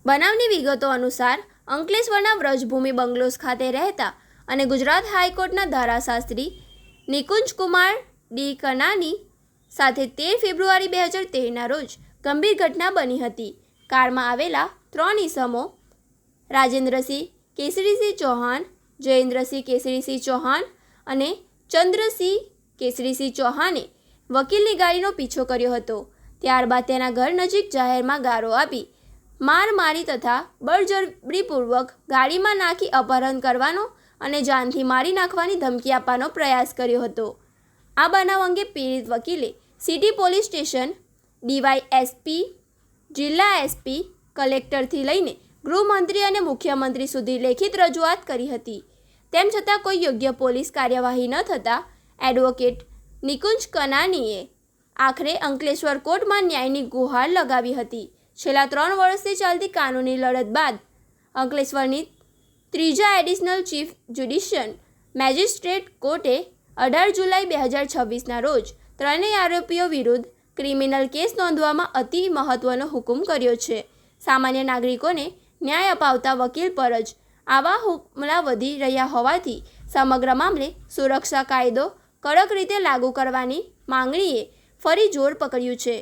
બનાવની વિગતો અનુસાર અંકલેશ્વરના વ્રજભૂમિ બંગલોઝ ખાતે રહેતા અને ગુજરાત હાઈકોર્ટના ધારાશાસ્ત્રી નિકુંજકુમાર ડી કનાની સાથે 13 ફેબ્રુઆરી 2013ના રોજ ગંભીર ઘટના બની હતી. કારમાં આવેલા 3 ઈસમો રાજેન્દ્રસિંહ કેસરીસિંહ ચૌહાણ, જયેન્દ્રસિંહ કેસરીસિંહ ચૌહાણ અને ચંદ્રસિંહ કેસરીસિંહ ચૌહાણે વકીલની ગાડીનો પીછો કર્યો હતો. ત્યારબાદ તેના ઘર નજીક જાહેરમાં ગાળો આપી માર મારી તથા બળજબરીપૂર્વક ગાડીમાં નાખી અપહરણ કરવાનો અને જાનથી મારી નાખવાની ધમકી આપવાનો પ્રયાસ કર્યો હતો. આ બનાવ અંગે પીડિત વકીલે સિટી પોલીસ સ્ટેશન, ડીવાયએસપી, જિલ્લા એસપી, કલેક્ટરથી લઈને ગૃહમંત્રી અને મુખ્યમંત્રી સુધી લેખિત રજૂઆત કરી હતી. તેમ છતાં કોઈ યોગ્ય પોલીસ કાર્યવાહી ન થતાં એડવોકેટ નિકુંજ કનાનીએ આખરે અંકલેશ્વર કોર્ટમાં ન્યાયની ગુહાર લગાવી હતી. છેલ્લા 3 વર્ષથી ચાલતી કાનૂની લડત બાદ અંકલેશ્વરની 3જા એડિશનલ ચીફ જ્યુડિશિયલ મેજિસ્ટ્રેટ કોર્ટે 18 જુલાઈ 2026ના રોજ ત્રણેય આરોપીઓ વિરુદ્ધ ક્રિમિનલ કેસ નોંધવામાં અતિ મહત્વનો હુકમ કર્યો છે. સામાન્ય નાગરિકોને ન્યાય અપાવતા વકીલ પર જ આવા હુમલા વધી રહ્યા હોવાથી સમગ્ર મામલે સુરક્ષા કાયદો કડક રીતે લાગુ કરવાની માંગણીએ ફરી જોર પકડ્યું છે.